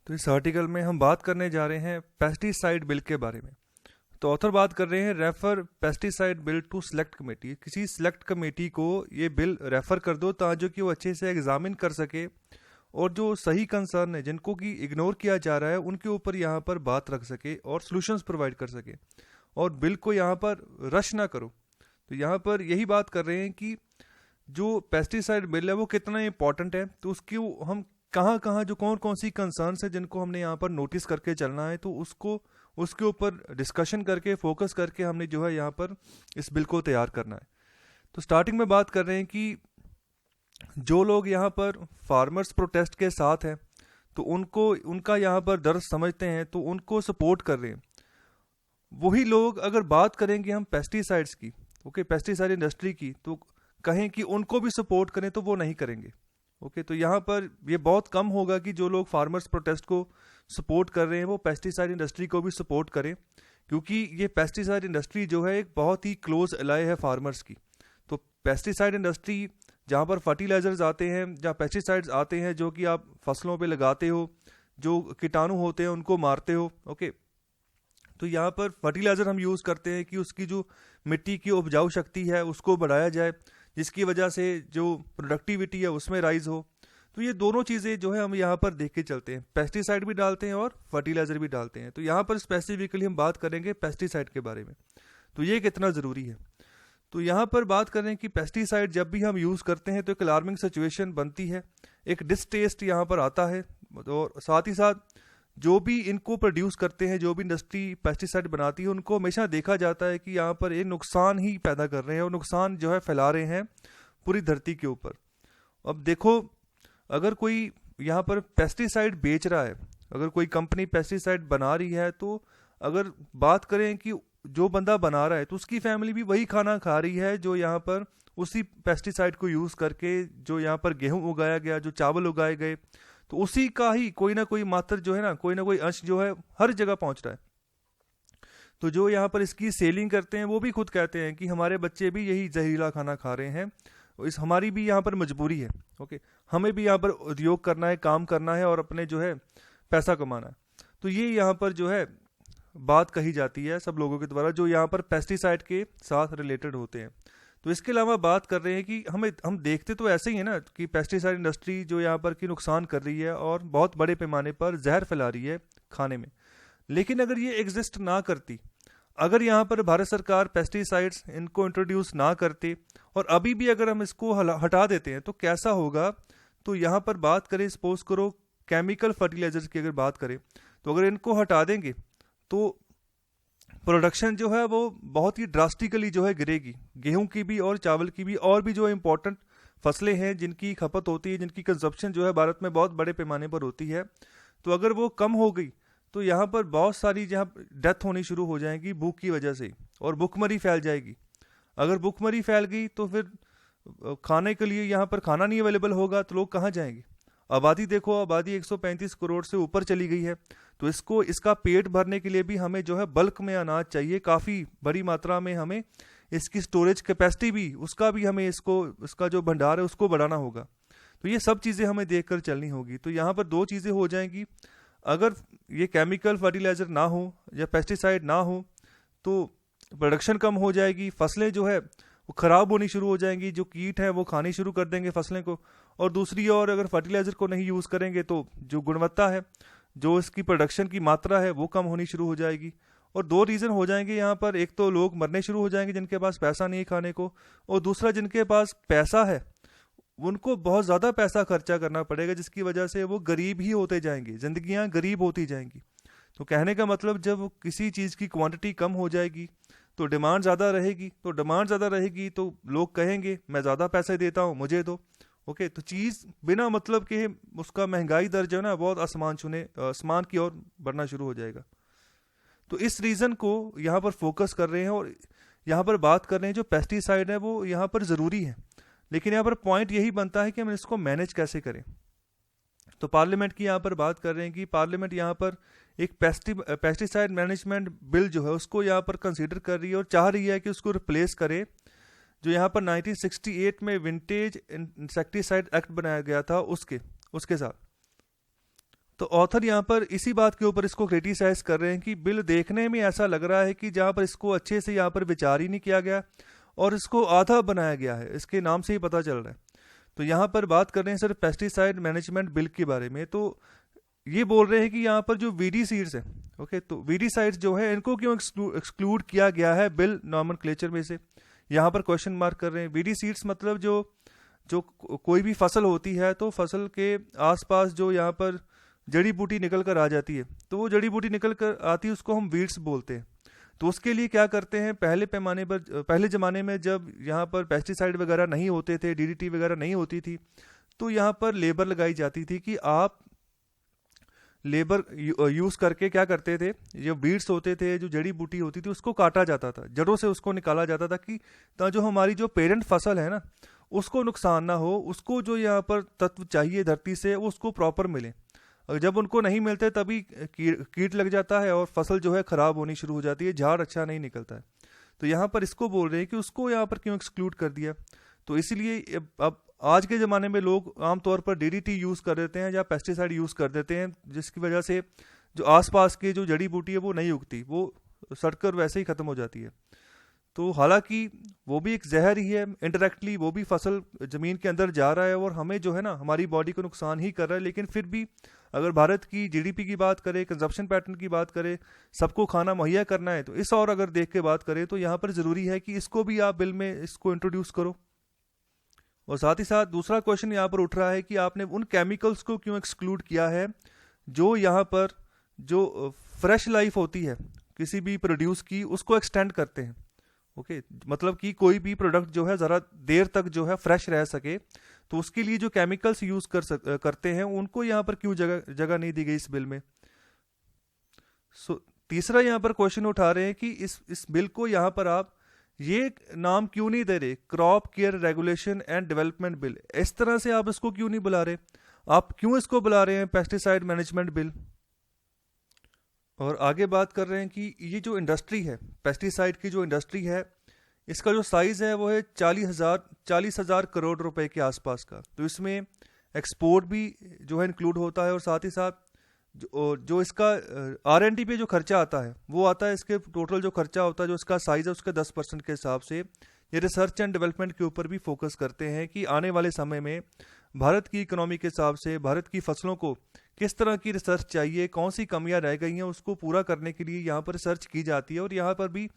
तो इस आर्टिकल में हम बात करने जा रहे हैं पेस्टिसाइड बिल के बारे में। तो ऑथर बात कर रहे हैं refer pesticide bill to select committee. किसी सिलेक्ट कमेटी को ये बिल रेफर कर दो ताकि कि वो अच्छे से एग्जामिन कर सके और जो सही कंसर्न है जिनको कि इग्नोर किया जा रहा है उनके ऊपर यहाँ पर बात रख सके और सॉल्यूशंस प्रोवाइड कर सके और बिल को यहाँ पर रश ना करो। तो यहाँ पर यही बात कर रहे हैं कि जो पेस्टिसाइड बिल है वो कितना इंपॉर्टेंट है, तो उसकी हम कहाँ कहाँ जो कौन कौन सी कंसर्न्स है जिनको हमने यहाँ पर नोटिस करके चलना है, तो उसको उसके ऊपर डिस्कशन करके फोकस करके हमने जो है यहाँ पर इस बिल को तैयार करना है। तो स्टार्टिंग में बात कर रहे हैं कि जो लोग यहाँ पर फार्मर्स प्रोटेस्ट के साथ हैं तो उनको उनका यहाँ पर दर्द समझते हैं तो उनको सपोर्ट कर रहे हैं। वही लोग अगर बात करेंगे हम पेस्टिसाइड्स की, ओके, पेस्टिसाइड इंडस्ट्री की, तो कहें कि उनको भी सपोर्ट करें तो वो नहीं करेंगे। ओके, तो यहाँ पर ये बहुत कम होगा कि जो लोग फार्मर्स प्रोटेस्ट को सपोर्ट कर रहे हैं वो पेस्टिसाइड इंडस्ट्री को भी सपोर्ट करें, क्योंकि ये पेस्टिसाइड इंडस्ट्री जो है एक बहुत ही क्लोज एलाय है फार्मर्स की। तो पेस्टिसाइड इंडस्ट्री जहाँ पर फर्टिलाइजर्स आते हैं, जहाँ पेस्टिसाइड्स आते हैं जो कि आप फसलों पे लगाते हो, जो कीटाणु होते हैं उनको मारते हो, ओके, तो यहाँ पर फर्टिलाइजर हम यूज़ करते हैं कि उसकी जो मिट्टी की उपजाऊ शक्ति है उसको बढ़ाया जाए, जिसकी वजह से जो प्रोडक्टिविटी है उसमें राइज हो। तो ये दोनों चीज़ें जो है हम यहाँ पर देख के चलते हैं, पेस्टिसाइड भी डालते हैं और फर्टिलाइजर भी डालते हैं। तो यहाँ पर स्पेसिफिकली हम बात करेंगे पेस्टिसाइड के बारे में, तो ये कितना ज़रूरी है। तो यहाँ पर बात करें कि पेस्टिसाइड जब भी हम यूज़ करते हैं तो एक अलार्मिंग सिचुएशन बनती है, एक डिसटेस्ट यहाँ पर आता है, और साथ ही साथ जो भी इनको प्रोड्यूस करते हैं, जो भी इंडस्ट्री पेस्टिसाइड बनाती है, उनको हमेशा देखा जाता है कि यहाँ पर ये नुकसान ही पैदा कर रहे हैं और नुकसान जो है फैला रहे हैं पूरी धरती के ऊपर। अब देखो, अगर कोई यहाँ पर पेस्टिसाइड बेच रहा है, अगर कोई कंपनी पेस्टिसाइड बना रही है, तो अगर बात करें कि जो बंदा बना रहा है तो उसकी फैमिली भी वही खाना खा रही है जो यहाँ पर उसी पेस्टिसाइड को यूज़ करके जो यहाँ पर गेहूँ उगाया गया, जो चावल उगाए गए, तो उसी का ही कोई ना कोई मात्रा जो है ना, कोई ना कोई अंश जो है हर जगह पहुंच रहा है। तो जो यहाँ पर इसकी सेलिंग करते हैं वो भी खुद कहते हैं कि हमारे बच्चे भी यही जहरीला खाना खा रहे हैं, इस हमारी भी यहाँ पर मजबूरी है, ओके, हमें भी यहाँ पर उद्योग करना है, काम करना है और अपने जो है पैसा कमाना है। तो ये यहाँ पर जो है बात कही जाती है सब लोगों के द्वारा जो यहाँ पर पेस्टिसाइड के साथ रिलेटेड होते हैं। तो इसके अलावा बात कर रहे हैं कि हम देखते तो ऐसे ही है ना कि पेस्टिसाइड इंडस्ट्री जो यहाँ पर की नुकसान कर रही है और बहुत बड़े पैमाने पर जहर फैला रही है खाने में। लेकिन अगर ये एग्जिस्ट ना करती, अगर यहाँ पर भारत सरकार पेस्टिसाइड्स इनको इंट्रोड्यूस ना करते और अभी भी अगर हम इसको हटा देते हैं तो कैसा होगा। तो यहाँ पर बात करें, सपोज करो केमिकल फर्टिलाइजर्स की अगर बात करें, तो अगर इनको हटा देंगे तो प्रोडक्शन जो है वो बहुत ही ड्रास्टिकली जो है गिरेगी, गेहूं की भी और चावल की भी, और भी जो इंपॉर्टेंट फसलें हैं जिनकी खपत होती है, जिनकी कंजप्शन जो है भारत में बहुत बड़े पैमाने पर होती है, तो अगर वो कम हो गई तो यहाँ पर बहुत सारी जहाँ डेथ होनी शुरू हो जाएगी भूख की वजह से, और भूखमरी फैल जाएगी। अगर भूखमरी फैल गई तो फिर खाने के लिए यहाँ पर खाना नहीं अवेलेबल होगा तो लोग कहाँ जाएंगे। आबादी देखो, आबादी 135 करोड़ से ऊपर चली गई है, तो इसका पेट भरने के लिए भी हमें जो है बल्क में अनाज चाहिए, काफ़ी बड़ी मात्रा में हमें इसकी स्टोरेज कैपेसिटी भी, उसका भी हमें इसका जो भंडार है उसको बढ़ाना होगा। तो ये सब चीज़ें हमें देखकर चलनी होगी। तो यहाँ पर दो चीज़ें हो जाएंगी, अगर ये केमिकल फर्टिलाइज़र ना हो या पेस्टिसाइड ना हो तो प्रोडक्शन कम हो जाएगी, फसलें जो है वो ख़राब होनी शुरू हो जाएंगी, जो कीट हैं वो खानी शुरू कर देंगे फसलें को, और दूसरी ओर अगर फर्टिलाइज़र को नहीं यूज़ करेंगे तो जो गुणवत्ता है, जो इसकी प्रोडक्शन की मात्रा है वो कम होनी शुरू हो जाएगी। और दो रीज़न हो जाएंगे यहाँ पर, एक तो लोग मरने शुरू हो जाएंगे जिनके पास पैसा नहीं है खाने को, और दूसरा जिनके पास पैसा है उनको बहुत ज़्यादा पैसा खर्चा करना पड़ेगा, जिसकी वजह से वो गरीब ही होते जाएंगे, ज़िंदगियाँ गरीब होती जाएंगी। तो कहने का मतलब जब किसी चीज़ की क्वांटिटी कम हो जाएगी तो डिमांड ज़्यादा रहेगी, तो डिमांड ज़्यादा रहेगी तो लोग कहेंगे मैं ज़्यादा पैसे देता हूँ, मुझे दो, ओके। तो चीज़ बिना मतलब के उसका महंगाई दर जो है ना बहुत आसमान की ओर बढ़ना शुरू हो जाएगा। तो इस रीज़न को यहाँ पर फोकस कर रहे हैं और यहाँ पर बात कर रहे हैं जो पेस्टिसाइड है वो यहाँ पर ज़रूरी है, लेकिन यहाँ पर पॉइंट यही बनता है कि हम इसको मैनेज कैसे करें। तो पार्लियामेंट की यहाँ पर बात कर रहे हैं कि पार्लियामेंट यहाँ पर एक पेस्टिसाइड मैनेजमेंट बिल जो है उसको यहाँ पर कंसीडर कर रही है और चाह रही है कि उसको रिप्लेस करे जो यहाँ पर 1968 में विंटेज इंसेक्टिसाइड एक्ट बनाया गया था उसके साथ। तो ऑथर यहाँ पर इसी बात के ऊपर इसको क्रिटिसाइज कर रहे हैं कि बिल देखने में ऐसा लग रहा है कि जहाँ पर इसको अच्छे से यहाँ पर विचार ही नहीं किया गया और इसको आधा बनाया गया है, इसके नाम से ही पता चल रहा है। तो यहाँ पर बात कर रहे हैं सर पेस्टिसाइड मैनेजमेंट बिल के बारे में। तो ये बोल रहे हैं कि यहाँ पर जो वीडीसीड्स है, ओके, तो वीडीसाइड्स जो है इनको क्यों एक्सक्लूड किया गया है बिल नॉमेनक्लेचर में से, यहाँ पर क्वेश्चन मार्क कर रहे हैं। वीडीसीड्स मतलब जो जो कोई भी फसल होती है तो फसल के आसपास जो यहाँ पर जड़ी बूटी निकल कर आ जाती है, तो वो जड़ी बूटी निकल कर आती है उसको हम वीड्स बोलते हैं। तो उसके लिए क्या करते हैं, पहले ज़माने में जब यहाँ पर पेस्टिसाइड वगैरह नहीं होते थे, डीडीटी वगैरह नहीं होती थी, तो यहाँ पर लेबर लगाई जाती थी कि आप लेबर यूज़ करके क्या करते थे, जो वीड्स होते थे, जो जड़ी बूटी होती थी, उसको काटा जाता था, जड़ों से उसको निकाला जाता था कि जो हमारी जो पेरेंट फसल है ना उसको नुकसान ना हो, उसको जो यहाँ पर तत्व चाहिए धरती से वो उसको प्रॉपर मिले। जब उनको नहीं मिलते तभी कीट लग जाता है और फसल जो है ख़राब होनी शुरू हो जाती है, झाड़ अच्छा नहीं निकलता है। तो यहाँ पर इसको बोल रहे हैं कि उसको यहाँ पर क्यों एक्सक्लूड कर दिया। तो इसीलिए अब आज के ज़माने में लोग आमतौर पर डीडीटी यूज़ कर देते हैं या पेस्टिसाइड यूज़ कर देते हैं, जिसकी वजह से जो आसपास की जो जड़ी बूटी है वो नहीं उगती, वो सड़कर वैसे ही ख़त्म हो जाती है। तो हालांकि वो भी एक जहर ही है, इनडायरेक्टली वो भी फसल ज़मीन के अंदर जा रहा है और हमें जो है ना हमारी बॉडी को नुकसान ही कर रहा है। लेकिन फिर भी अगर भारत की जीडीपी की बात करें, कंजप्शन पैटर्न की बात करें, सबको खाना मुहैया करना है, तो इस और अगर देख के बात करें तो यहाँ पर ज़रूरी है कि इसको भी आप बिल में इसको इंट्रोड्यूस करो। और साथ ही साथ दूसरा क्वेश्चन यहाँ पर उठ रहा है कि आपने उन केमिकल्स को क्यों एक्सक्लूड किया है जो यहाँ पर जो फ्रेश लाइफ होती है किसी भी प्रोड्यूस की, उसको एक्सटेंड करते हैं। ओके, मतलब कि कोई भी प्रोडक्ट जो है ज़रा देर तक जो है फ्रेश रह सके, तो उसके लिए जो केमिकल्स यूज़ करते हैं उनको यहाँ पर क्यों जगह नहीं दी गई इस बिल में। तीसरा यहाँ पर क्वेश्चन उठा रहे हैं कि इस बिल को यहाँ पर आप ये नाम क्यों नहीं दे रहे, crop care regulation and development bill, इस तरह से आप इसको क्यों नहीं बुला रहे, आप क्यों इसको बुला रहे हैं पेस्टिसाइड मैनेजमेंट बिल। और आगे बात कर रहे हैं कि ये जो इंडस्ट्री है, पेस्टिसाइड की जो इंडस्ट्री है, इसका जो साइज़ है वो है 40,000 करोड़ रुपए के आसपास का। तो इसमें एक्सपोर्ट भी जो है इंक्लूड होता है और साथ ही साथ जो इसका R&D पे जो खर्चा आता है वो आता है, इसके टोटल जो खर्चा होता है जो इसका साइज़ है उसका 10% के हिसाब से ये रिसर्च एंड डेवलपमेंट के ऊपर भी फोकस करते हैं कि आने वाले समय में भारत की इकोनॉमी के हिसाब से भारत की फसलों को किस तरह की रिसर्च चाहिए, कौन सी कमियां रह गई हैं, उसको पूरा करने के लिए यहाँ पर रिसर्च की जाती है और यहाँ पर भी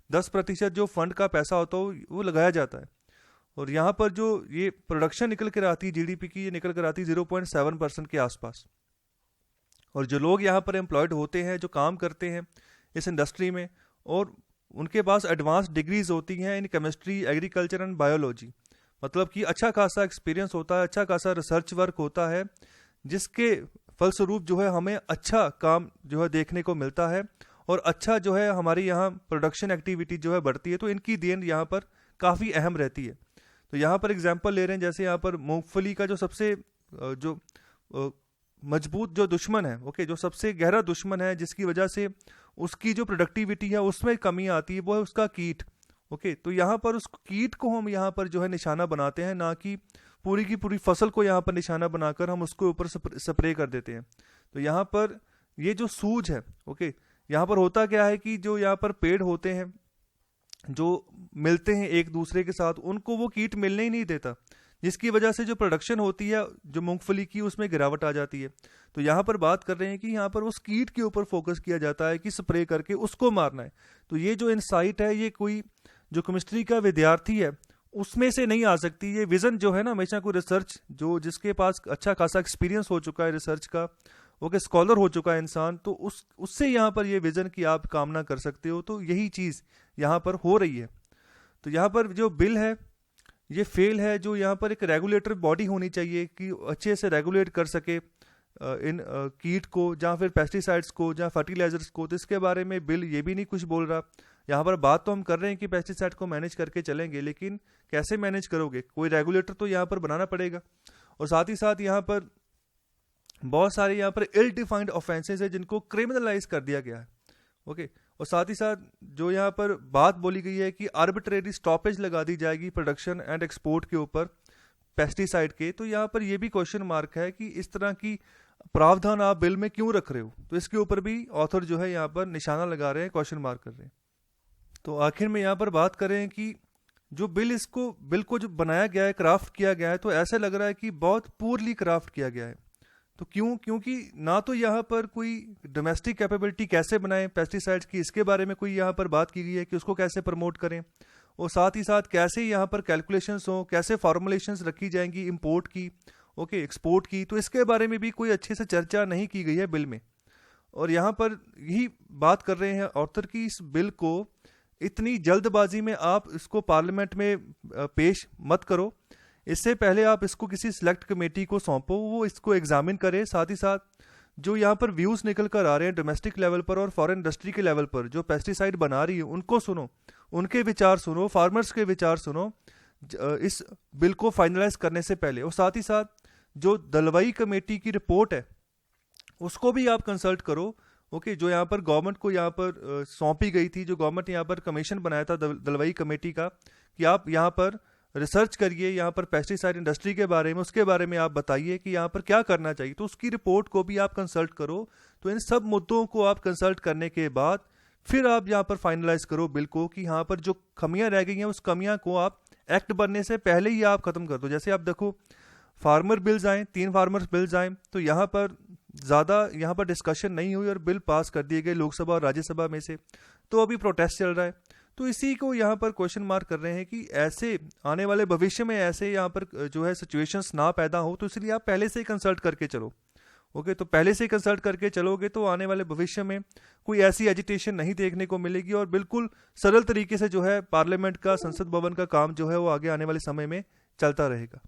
10% जो फंड का पैसा होता है वो लगाया जाता है। और यहाँ पर जो ये प्रोडक्शन निकल कर आती है जीडीपी की, ये निकल कर आती है 0.7% के आसपास। और जो लोग यहाँ पर एम्प्लॉयड होते हैं, जो काम करते हैं इस इंडस्ट्री में, और उनके पास एडवांस डिग्रीज होती हैं in chemistry, agriculture and biology, मतलब कि अच्छा खासा एक्सपीरियंस होता है, अच्छा खासा रिसर्च वर्क होता है, जिसके फलस्वरूप जो है हमें अच्छा काम जो है देखने को मिलता है और अच्छा जो है हमारी यहाँ प्रोडक्शन एक्टिविटी जो है बढ़ती है। तो इनकी देन यहाँ पर काफ़ी अहम रहती है। तो यहाँ पर एग्जांपल ले रहे हैं, जैसे यहाँ पर मूंगफली का जो सबसे जो मजबूत जो दुश्मन है, ओके, जो सबसे गहरा दुश्मन है, जिसकी वजह से उसकी जो प्रोडक्टिविटी है उसमें कमी आती है, वो है उसका कीट। ओके, तो यहाँ पर उस कीट को हम यहाँ पर जो है निशाना बनाते हैं, ना कि पूरी की पूरी फसल को यहाँ पर निशाना बनाकर हम उसके ऊपर स्प्रे कर देते हैं। तो यहाँ पर ये जो सूझ है, ओके, यहाँ पर होता क्या है कि जो यहाँ पर पेड़ होते हैं जो मिलते हैं एक दूसरे के साथ, उनको वो कीट मिलने ही नहीं देता, जिसकी वजह से जो प्रोडक्शन होती है जो मूंगफली की उसमें गिरावट आ जाती है। तो यहाँ पर बात कर रहे हैं कि यहाँ पर उस कीट के ऊपर फोकस किया जाता है कि स्प्रे करके उसको मारना है। तो ये जो इनसाइट है, ये कोई जो केमिस्ट्री का विद्यार्थी है उसमें से नहीं आ सकती। ये विजन जो है ना, हमेशा कोई रिसर्च जो जिसके पास अच्छा खासा एक्सपीरियंस हो चुका है रिसर्च का, ओके, स्कॉलर हो चुका है इंसान, तो उससे यहाँ पर ये विजन की आप कामना कर सकते हो। तो यही चीज़ यहाँ पर हो रही है। तो यहाँ पर जो बिल है ये फेल है। जो यहाँ पर एक रेगुलेटर बॉडी होनी चाहिए कि अच्छे से रेगुलेट कर सके इन कीट को, या फिर पेस्टिसाइड्स को, या फर्टिलाइजर्स को, तो इसके बारे में बिल ये भी नहीं कुछ बोल रहा। यहाँ पर बात तो हम कर रहे हैं कि पेस्टिसाइड को मैनेज करके चलेंगे, लेकिन कैसे मैनेज करोगे, कोई रेगुलेटर तो यहाँ पर बनाना पड़ेगा। और साथ ही साथ यहाँ पर बहुत सारे यहाँ पर इल डिफाइंड ऑफेंसेस है जिनको क्रिमिनलाइज कर दिया गया है, ओके। और साथ ही साथ जो यहाँ पर बात बोली गई है कि आर्बिट्रेरी स्टॉपेज लगा दी जाएगी प्रोडक्शन एंड एक्सपोर्ट के ऊपर पेस्टिसाइड के, तो यहाँ पर ये भी क्वेश्चन मार्क है कि इस तरह की प्रावधान आप बिल में क्यों रख रहे हो। तो इसके ऊपर भी ऑथर जो है यहाँ पर निशाना लगा रहे हैं, क्वेश्चन मार्क कर रहे हैं। तो आखिर में यहाँ पर बात करें कि जो बिल को जो बनाया गया है, क्राफ्ट किया गया है, तो ऐसा लग रहा है कि बहुत पुअरली क्राफ्ट किया गया है। तो क्यों? क्योंकि ना तो यहाँ पर कोई डोमेस्टिक कैपेबिलिटी कैसे बनाएं पेस्टिसाइड्स की, इसके बारे में कोई यहाँ पर बात की गई है कि उसको कैसे प्रमोट करें, और साथ ही साथ कैसे यहाँ पर कैलकुलेशंस हो, कैसे फॉर्मुलेशंस रखी जाएंगी इंपोर्ट की, ओके, एक्सपोर्ट की, तो इसके बारे में भी कोई अच्छे से चर्चा नहीं की गई है बिल में। और यहाँ पर यही बात कर रहे हैं ऑथर की, इस बिल को इतनी जल्दबाजी में आप इसको पार्लियामेंट में पेश मत करो। इससे पहले आप इसको किसी सिलेक्ट कमेटी को सौंपो, वो इसको एग्जामिन करे। साथ ही साथ जो यहाँ पर व्यूज़ निकल कर आ रहे हैं डोमेस्टिक लेवल पर और फॉरेन इंडस्ट्री के लेवल पर जो पेस्टिसाइड बना रही है, उनको सुनो, उनके विचार सुनो, फार्मर्स के विचार सुनो इस बिल को फाइनलाइज करने से पहले। और साथ ही साथ जो दलवाई कमेटी की रिपोर्ट है उसको भी आप कंसल्ट करो, ओके, जो यहाँ पर गवर्नमेंट को यहाँ पर सौंपी गई थी, जो गवर्नमेंट ने यहाँ पर कमीशन बनाया था दलवाई कमेटी का, कि आप यहाँ पर रिसर्च करिए यहाँ पर पेस्टिसाइड इंडस्ट्री के बारे में, उसके बारे में आप बताइए कि यहाँ पर क्या करना चाहिए। तो उसकी रिपोर्ट को भी आप कंसल्ट करो। तो इन सब मुद्दों को आप कंसल्ट करने के बाद फिर आप यहाँ पर फाइनलाइज करो बिल को, कि यहाँ पर जो कमियाँ रह गई हैं उस कमियाँ को आप एक्ट बनने से पहले ही आप खत्म कर दो। जैसे आप देखो, फार्मर बिल्स आए, 3 फार्मर्स बिल्स आए, तो यहाँ पर ज़्यादा यहाँ पर डिस्कशन नहीं हुई और बिल पास कर दिए गए लोकसभा और राज्यसभा में से। तो अभी प्रोटेस्ट चल रहा है। तो इसी को यहाँ पर क्वेश्चन मार्क कर रहे हैं कि ऐसे आने वाले भविष्य में ऐसे यहाँ पर जो है सिचुएशंस ना पैदा हो, तो इसलिए आप पहले से ही कंसल्ट करके चलो। ओके, तो पहले से ही कंसल्ट करके चलोगे तो आने वाले भविष्य में कोई ऐसी एजिटेशन नहीं देखने को मिलेगी और बिल्कुल सरल तरीके से जो है पार्लियामेंट का, संसद भवन का काम जो है वो आगे आने वाले समय में चलता रहेगा।